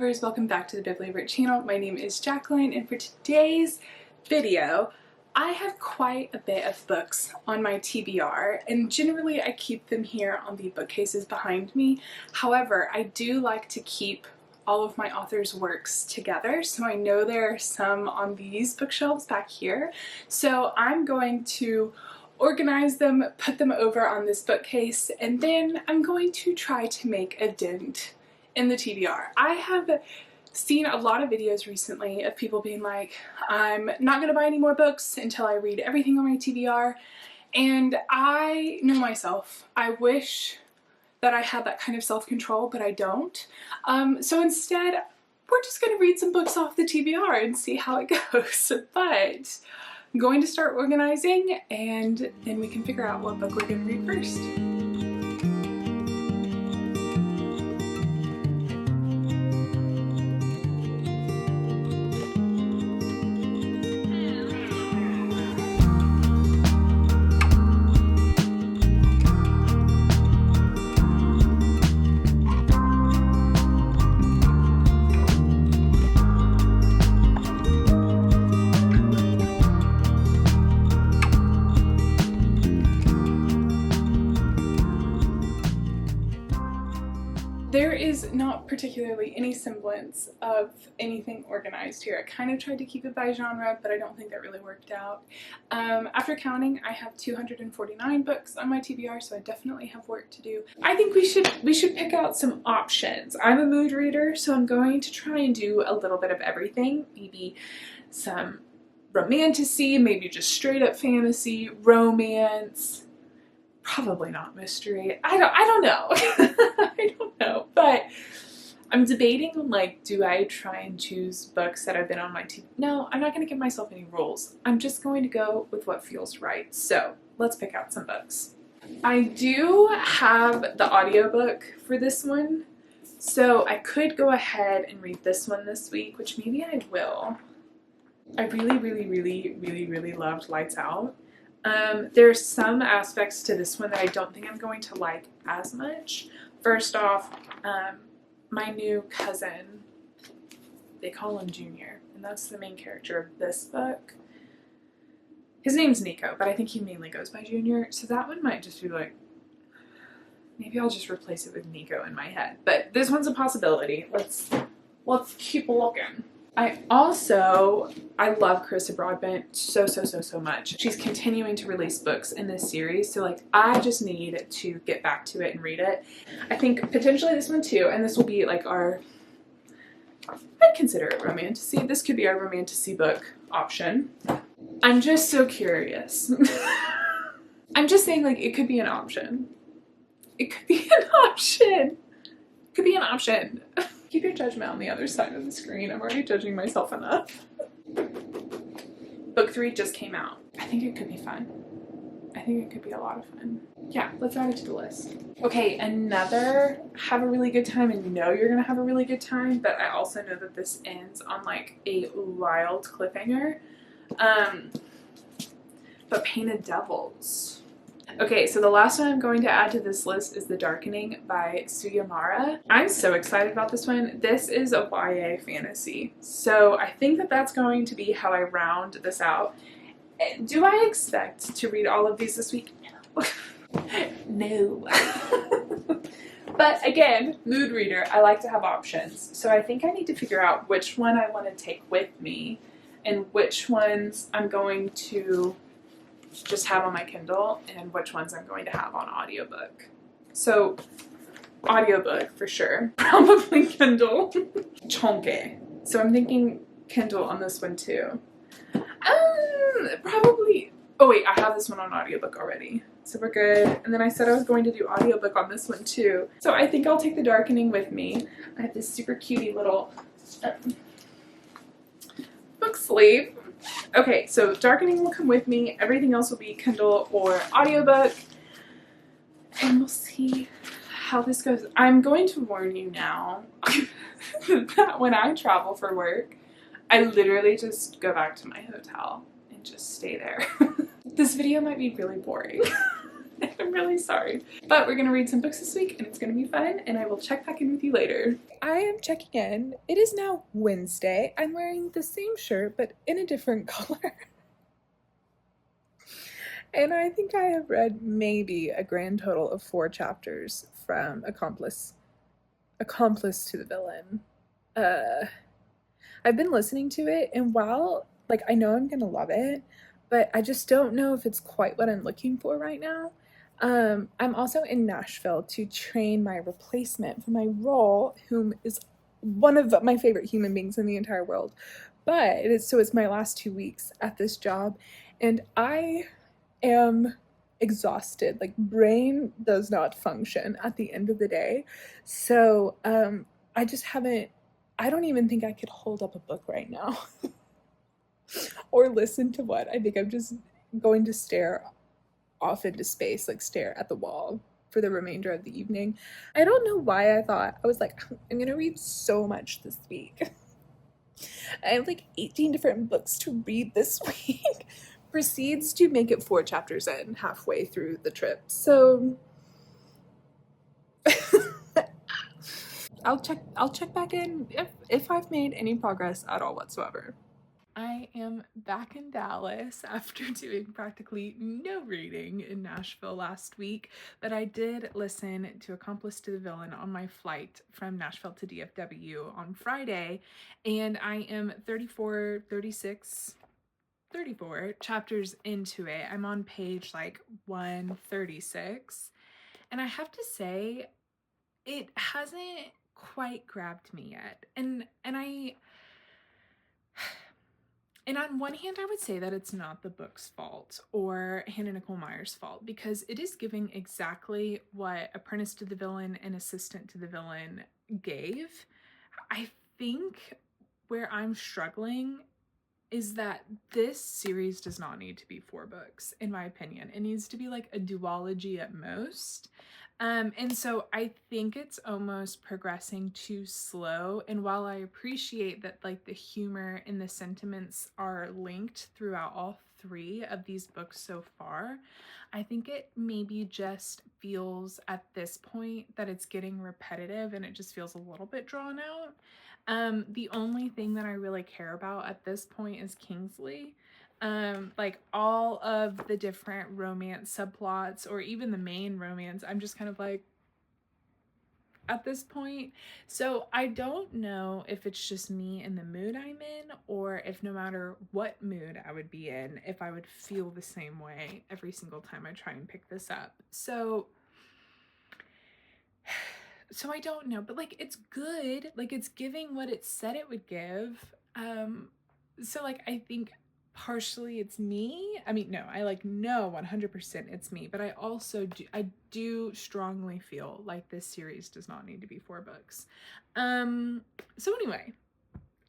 lovers, welcome back to the Bibliovert channel. My name is Jacqueline, and for today's video I have quite a bit of books on my TBR, and generally I keep them here on the bookcases behind me. However, I do like to keep all of my authors' works together, so I know there are some on these bookshelves back here. So I'm going to organize them, put them over on this bookcase, and then I'm going to try to make a dent in the TBR. I have seen a lot of videos recently of people being like, I'm not going to buy any more books until I read everything on my TBR, and I know myself. I wish that I had that kind of self-control, but I don't. So instead, we're just going to read some books off the TBR and see how it goes. But I'm going to start organizing, and then we can figure out what book we're going to read first. There is not particularly any semblance of anything organized here. I kind of tried to keep it by genre, but I don't think that really worked out. After counting, I have 249 books on my TBR, so I definitely have work to do. I think we should pick out some options. I'm a mood reader, so I'm going to try and do a little bit of everything. Maybe some romantasy, maybe just straight up fantasy, romance. Probably not mystery. I don't know. I don't know. But I'm debating, like, do I try and choose books that have been on my TV? No, I'm not going to give myself any rules. I'm just going to go with what feels right. So let's pick out some books. I do have the audiobook for this one, so I could go ahead and read this one this week, which maybe I will. I really loved Lights Out. There's some aspects to this one that I don't think I'm going to like as much. First off, my new cousin, they call him Junior, and that's the main character of this book. His name's Nico, but I think he mainly goes by Junior, so that one might just be like, maybe I'll just replace it with Nico in my head. But this one's a possibility. Let's keep looking. I love Carissa Broadbent so much. She's continuing to release books in this series, so like I just need to get back to it and read it. I think potentially this one too, and this will be like I'd consider it romantasy. This could be our romantasy book option. I'm just so curious. I'm just saying, like, it could be an option. It could be an option. It could be an option. Keep your judgment on the other side of the screen. I'm already judging myself enough. Book 3 just came out. I think it could be fun. I think it could be a lot of fun. Yeah, let's add it to the list. Okay, another have a really good time, and you know you're gonna have a really good time, but I also know that this ends on like a wild cliffhanger. But Painted Devils. Okay, so the last one I'm going to add to this list is The Darkening by Suyamara. I'm so excited about this one. This is a YA fantasy, so I think that that's going to be how I round this out. Do I expect to read all of these this week? No. But again, mood reader, I like to have options. So I think I need to figure out which one I want to take with me and which ones I'm going to just have on my Kindle and which ones I'm going to have on audiobook. So audiobook for sure, probably Kindle. Chonke. So I'm thinking Kindle on this one too. Probably, oh wait, I have this one on audiobook already, so we're good. And then I said I was going to do audiobook on this one too. So I think I'll take The Darkening with me. I have this super cutie little book sleeve. Okay, so Darkening will come with me. Everything else will be Kindle or audiobook. And we'll see how this goes. I'm going to warn you now that when I travel for work, I literally just go back to my hotel and just stay there. This video might be really boring. I'm really sorry. But we're gonna read some books this week and it's gonna be fun, and I will check back in with you later. I am checking in. It is now Wednesday. I'm wearing the same shirt but in a different color. And I think I have read maybe a grand total of 4 chapters from Accomplice to the Villain. I've been listening to it, and while like I know I'm gonna love it, but I just don't know if it's quite what I'm looking for right now. I'm also in Nashville to train my replacement for my role, whom is one of my favorite human beings in the entire world. But it's my last 2 weeks at this job, and I am exhausted. Like, brain does not function at the end of the day. So I just haven't, I don't even think I could hold up a book right now or listen to what. I think I'm just going to stare off into space, like stare at the wall for the remainder of the evening. I don't know why I was like, I'm gonna read so much this week. I have like 18 different books to read this week. Proceeds to make it 4 chapters in halfway through the trip. So I'll check back in if I've made any progress at all whatsoever. I am back in Dallas after doing practically no reading in Nashville last week, but I did listen to Accomplice to the Villain on my flight from Nashville to DFW on Friday, and I am 34 chapters into it. I'm on page like 136, and I have to say it hasn't quite grabbed me yet. And on one hand, I would say that it's not the book's fault or Hannah Nicole Meyer's fault, because it is giving exactly what Apprentice to the Villain and Assistant to the Villain gave. I think where I'm struggling is that this series does not need to be 4 books, in my opinion. It needs to be like a duology at most. And so I think it's almost progressing too slow. And while I appreciate that like the humor and the sentiments are linked throughout all 3 of these books so far, I think it maybe just feels at this point that it's getting repetitive and it just feels a little bit drawn out. The only thing that I really care about at this point is Kingsley. Like all of the different romance subplots or even the main romance, I'm just kind of like at this point. So I don't know if it's just me and the mood I'm in, or if no matter what mood I would be in, if I would feel the same way every single time I try and pick this up. So I don't know, but like it's good, like it's giving what it said it would give. So like I think partially it's me. I mean, no, I like know 100% it's me, but I do strongly feel like this series does not need to be 4 books. So anyway,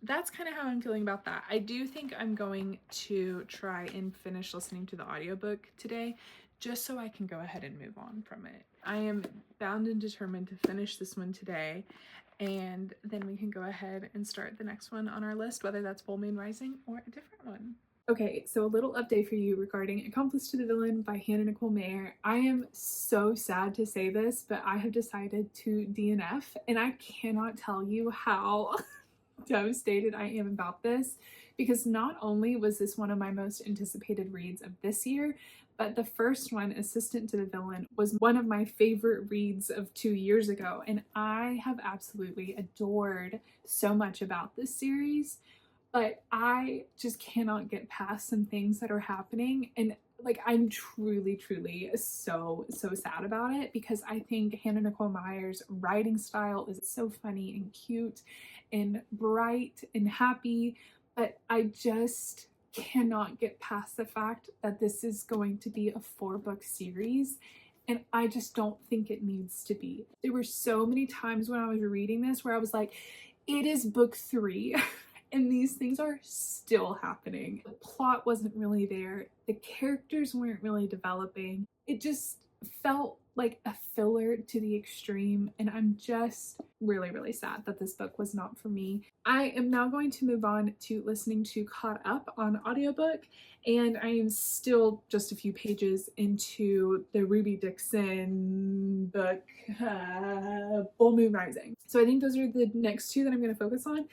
that's kind of how I'm feeling about that. I do think I'm going to try and finish listening to the audiobook today, just so I can go ahead and move on from it. I am bound and determined to finish this one today, and then we can go ahead and start the next one on our list, whether that's Full Moon Rising or a different one. Okay, so a little update for you regarding Accomplice to the Villain by Hannah Nicole Meyer. I am so sad to say this, but I have decided to DNF, and I cannot tell you how devastated I am about this, because not only was this one of my most anticipated reads of this year, but the first one, Assistant to the Villain, was one of my favorite reads of 2 years ago, and I have absolutely adored so much about this series, but I just cannot get past some things that are happening, and like I'm truly so sad about it, because I think Hannah Nicole Meyer's writing style is so funny and cute and bright and happy, but I just cannot get past the fact that this is going to be a 4-book series, and I just don't think it needs to be. There were so many times when I was reading this where I was like, it is book 3 and these things are still happening. The plot wasn't really there. The characters weren't really developing. It just felt like a filler to the extreme, and I'm just really, really sad that this book was not for me. I am now going to move on to listening to Caught Up on audiobook, and I am still just a few pages into the Ruby Dixon book, Full Moon Rising. So I think those are the next two that I'm going to focus on,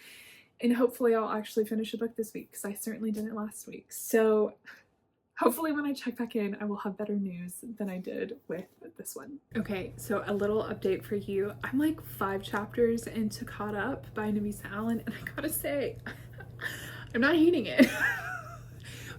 and hopefully I'll actually finish a book this week, because I certainly didn't last week. So hopefully when I check back in, I will have better news than I did with this one. Okay, so a little update for you. I'm like 5 chapters into Caught Up by Navisa Allen, and I gotta say, I'm not hating it.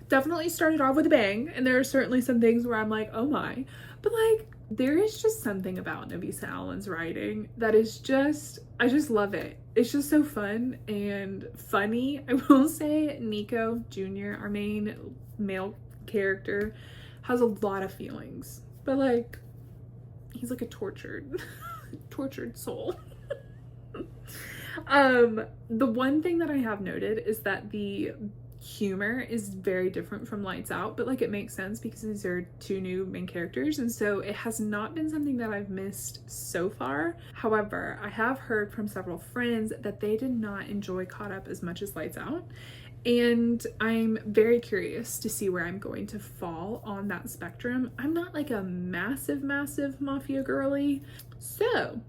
Definitely started off with a bang, and there are certainly some things where I'm like, oh my. But like, there is just something about Navisa Allen's writing that is just, I just love it. It's just so fun and funny. I will say Nico Jr., our main male character, has a lot of feelings, but like, he's like a tortured soul. The one thing that I have noted is that the humor is very different from Lights Out, but like it makes sense because these are 2 new main characters, and so it has not been something that I've missed so far. However, I have heard from several friends that they did not enjoy Caught Up as much as Lights Out, and I'm very curious to see where I'm going to fall on that spectrum. I'm not like a massive mafia girly, so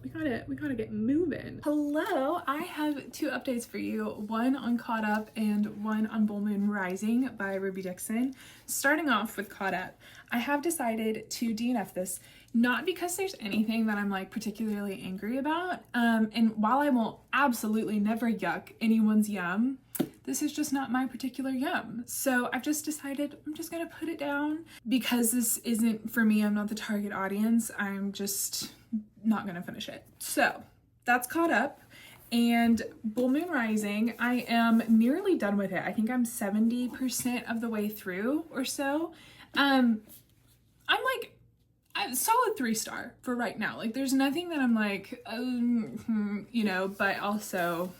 we gotta get moving. Hello, I have 2 updates for you, one on Caught Up and one on Full Moon Rising by Ruby Dixon. Starting off with Caught Up, I have decided to DNF this, not because there's anything that I'm like particularly angry about, and while I will absolutely never yuck anyone's yum, this is just not my particular yum. So I've just decided I'm just gonna put it down because this isn't for me. I'm not the target audience. I'm just not gonna finish it. So that's Caught Up. And Full Moon Rising, I am nearly done with it. I think I'm 70% of the way through or so. I'm like a solid 3-star for right now. Like there's nothing that I'm like, you know, but also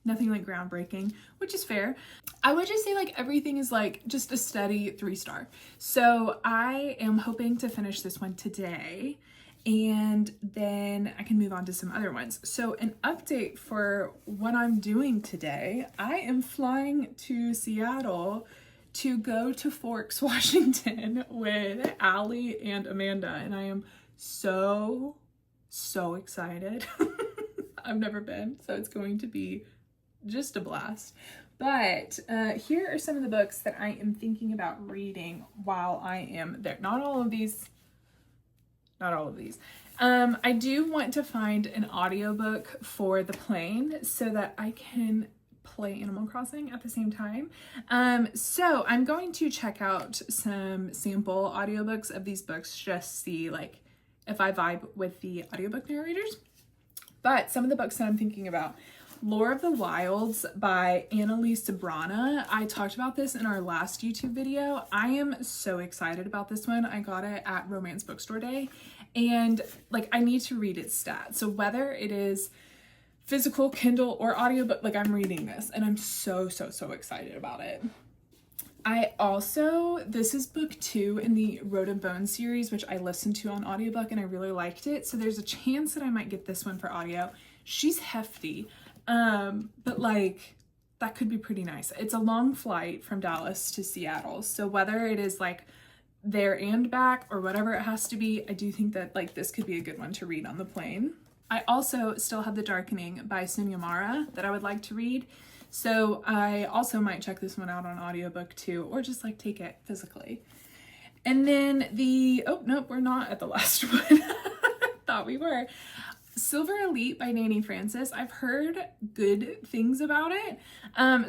nothing like groundbreaking, which is fair. I would just say like everything is like just a steady 3-star. So I am hoping to finish this one today, and then I can move on to some other ones. So an update for what I'm doing today, I am flying to Seattle to go to Forks, Washington with Allie and Amanda, and I am so excited. I've never been, so it's going to be just a blast. But here are some of the books that I am thinking about reading while I am there. Not all of these. I do want to find an audiobook for the plane so that I can play Animal Crossing at the same time. So I'm going to check out some sample audiobooks of these books, just see like if I vibe with the audiobook narrators. But some of the books that I'm thinking about: Lore of the Wilds by Annalise Sabrana. I talked about this in our last YouTube video. I am so excited about this one. I got it at Romance Bookstore Day, and like I need to read its stats. So whether it is physical, Kindle, or audiobook, like I'm reading this and I'm so excited about it. This is book 2 in the Road and Bone series, which I listened to on audiobook and I really liked it. So there's a chance that I might get this one for audio. She's hefty. But like that could be pretty nice. It's a long flight from Dallas to Seattle. So whether it is like there and back or whatever it has to be, I do think that like this could be a good one to read on the plane. I also still have The Darkening by Sunyamara that I would like to read. So I also might check this one out on audiobook too, or just like take it physically. And then oh nope, we're not at the last one. Thought we were. Silver Elite by Nanny Francis. I've heard good things about it.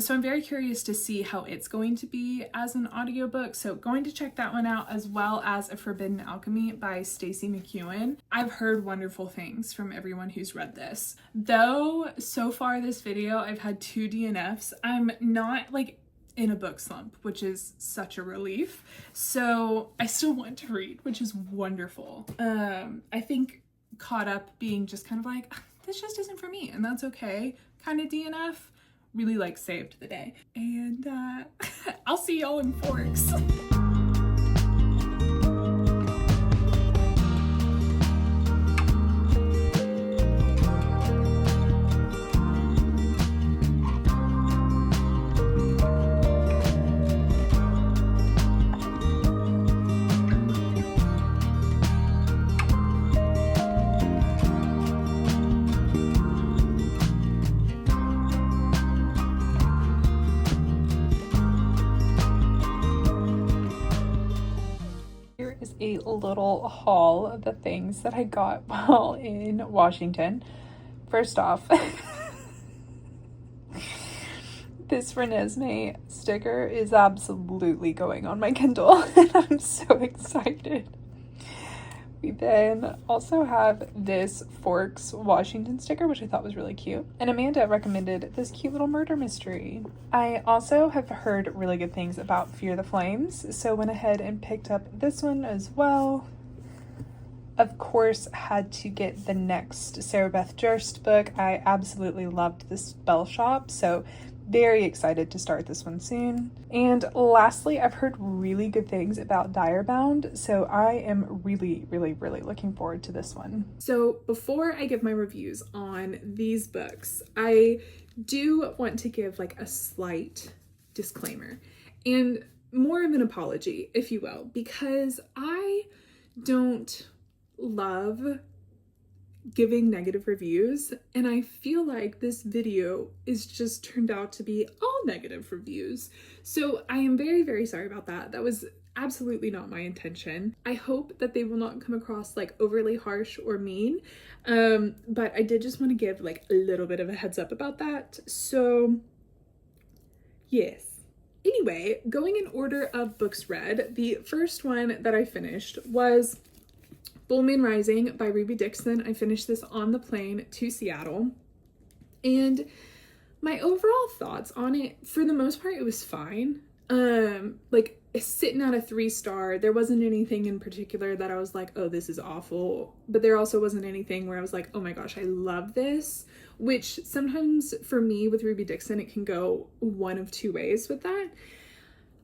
So I'm very curious to see how it's going to be as an audiobook. So going to check that one out, as well as A Forbidden Alchemy by Stacey McEwen. I've heard wonderful things from everyone who's read this. Though so far this video, I've had 2 DNFs. I'm not like in a book slump, which is such a relief. So I still want to read, which is wonderful. I think Caught Up being just kind of like, this just isn't for me, and that's okay, kind of DNF, really like saved the day. And I'll see y'all in Forks. a little haul of the things that I got while in Washington. First off, this Renesmee sticker is absolutely going on my Kindle, and I'm so excited. We then also have this Forks Washington sticker, which I thought was really cute. And Amanda recommended this cute little murder mystery. I also have heard really good things about Fear the Flames, so went ahead and picked up this one as well. Of course, had to get the next Sarah Beth Durst book. I absolutely loved The Spell Shop, so very excited to start this one soon. And lastly, I've heard really good things about Direbound, so I am really looking forward to this one. So before I give my reviews on these books, I do want to give like a slight disclaimer and more of an apology, if you will, because I don't love giving negative reviews, and I feel like this video is just turned out to be all negative reviews. So I am very sorry about that. That was absolutely not my intention. I hope that they will not come across like overly harsh or mean, but I did just want to give like a little bit of a heads up about that. So yes. Anyway, going in order of books read, the first one that I finished was Full Moon Rising by Ruby Dixon. I finished this on the plane to Seattle, and my overall thoughts on it, for the most part, it was fine. Like sitting at a 3-star, there wasn't anything in particular that I was like, oh, this is awful, but there also wasn't anything where I was like, oh my gosh, I love this, which sometimes for me with Ruby Dixon, it can go one of two ways with that.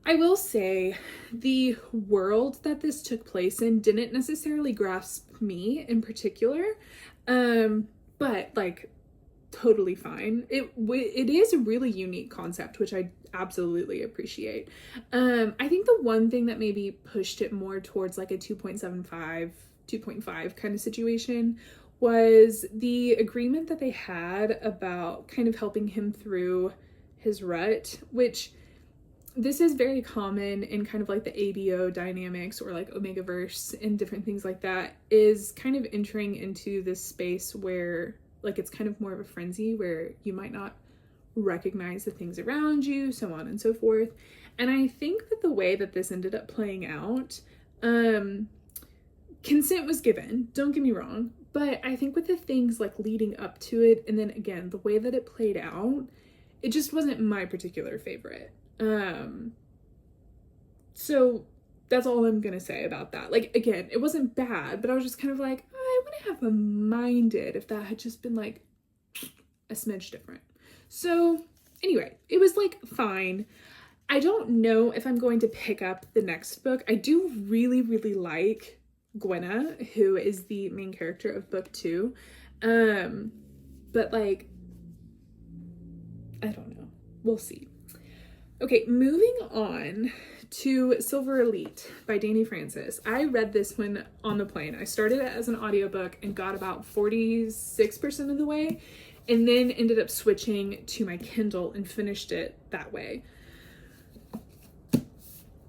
I will say the world that this took place in didn't necessarily grasp me in particular, but like totally fine. It is a really unique concept, which I absolutely appreciate. I think the one thing that maybe pushed it more towards like a 2.75, 2.5 kind of situation was the agreement that they had about kind of helping him through his rut, which this is very common in kind of like the ABO dynamics or like Omegaverse and different things like that, is kind of entering into this space where like it's kind of more of a frenzy where you might not recognize the things around you, so on and so forth. And I think that the way that this ended up playing out, consent was given, don't get me wrong, but I think with the things like leading up to it, and then again, the way that it played out, it just wasn't my particular favorite. So that's all I'm gonna say about that. Like, again, it wasn't bad, but I was just kind of like, I wouldn't have minded if that had just been like a smidge different. So anyway, it was like fine. I don't know if I'm going to pick up the next book. I do really like Gwenna, who is the main character of book 2. But like, I don't know. We'll see. Okay, moving on to Silver Elite by Dani Francis. I read this one on the plane. I started it as an audiobook and got about 46% of the way, and then ended up switching to my Kindle and finished it that way.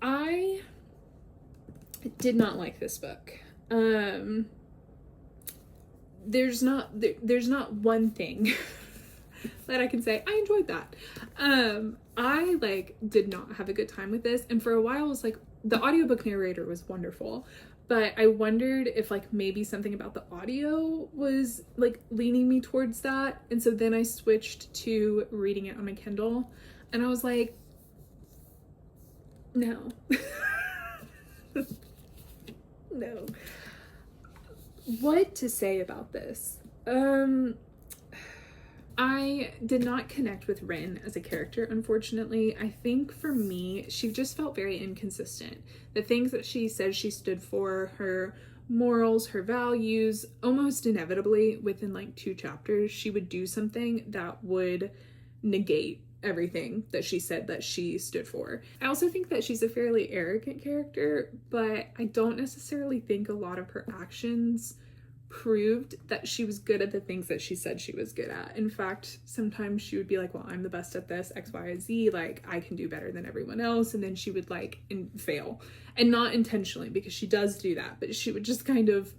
I did not like this book. There's not one thing that I can say I enjoyed that. I like did not have a good time with this, and for a while I was like, the audiobook narrator was wonderful, but I wondered if like maybe something about the audio was like leaning me towards that, and so then I switched to reading it on my Kindle, and I was like, no. No. What to say about this? I did not connect with Rin as a character, unfortunately. I think for me, she just felt very inconsistent. The things that she said she stood for, her morals, her values, almost inevitably within like 2 chapters, she would do something that would negate everything that she said that she stood for. I also think that she's a fairly arrogant character, but I don't necessarily think a lot of her actions proved that she was good at the things that she said she was good at. In fact, sometimes she would be like, well, I'm the best at this, X, Y, Z, like I can do better than everyone else. And then she would like fail, and not intentionally, because she does do that, but she would just kind of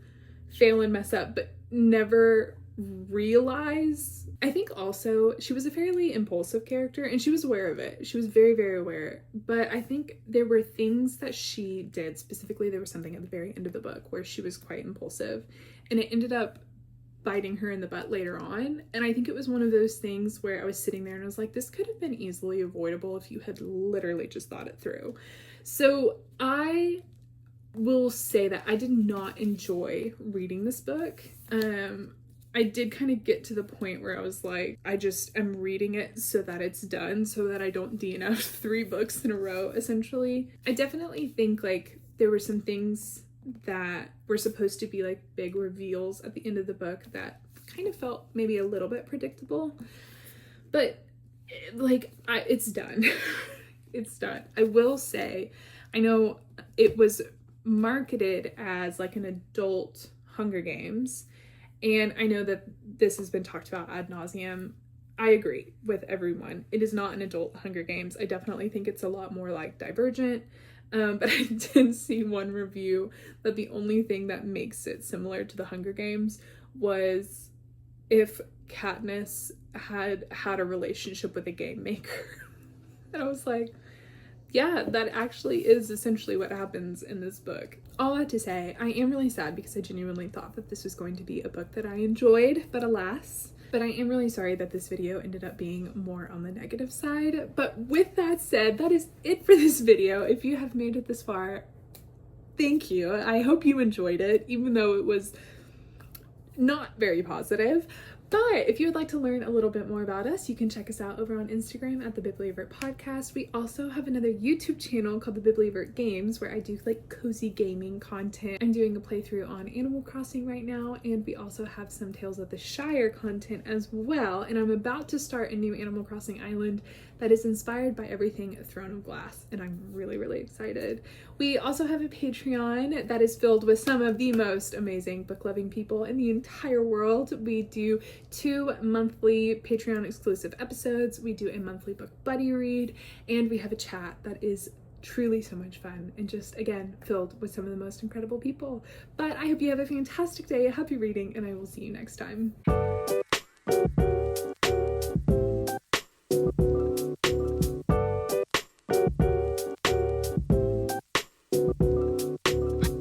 fail and mess up, but never realize. I think also she was a fairly impulsive character, and she was aware of it. She was very, very aware. But I think there were things that she did. Specifically, there was something at the very end of the book where she was quite impulsive, and it ended up biting her in the butt later on. And I think it was one of those things where I was sitting there and I was like, this could have been easily avoidable if you had literally just thought it through. So I will say that I did not enjoy reading this book. I did kind of get to the point where I was like, I just am reading it so that it's done, so that I don't DNF 3 books in a row, essentially. I definitely think like there were some things that were supposed to be like big reveals at the end of the book that kind of felt maybe a little bit predictable, but like it's done. It's done. I will say, I know it was marketed as like an adult Hunger Games, and I know that this has been talked about ad nauseum. I agree with everyone. It is not an adult Hunger Games. I definitely think it's a lot more like Divergent. But I did see one review that the only thing that makes it similar to the Hunger Games was if Katniss had a relationship with a game maker. And I was like, yeah, that actually is essentially what happens in this book. All that to say, I am really sad because I genuinely thought that this was going to be a book that I enjoyed, but alas. But I am really sorry that this video ended up being more on the negative side. But with that said, that is it for this video. If you have made it this far, thank you. I hope you enjoyed it, even though it was not very positive. But if you would like to learn a little bit more about us, you can check us out over on Instagram at the Bibliovertpodcast. We also have another YouTube channel called the Bibliovert Games, where I do like cozy gaming content. I'm doing a playthrough on Animal Crossing right now, and we also have some Tales of the Shire content as well. And I'm about to start a new Animal Crossing island that is inspired by everything Throne of Glass, and I'm really, really excited. We also have a Patreon that is filled with some of the most amazing book-loving people in the entire world. We do 2 monthly Patreon exclusive episodes. We do a monthly book buddy read, and we have a chat that is truly so much fun and just, again, filled with some of the most incredible people. But I hope you have a fantastic day, happy reading, and I will see you next time.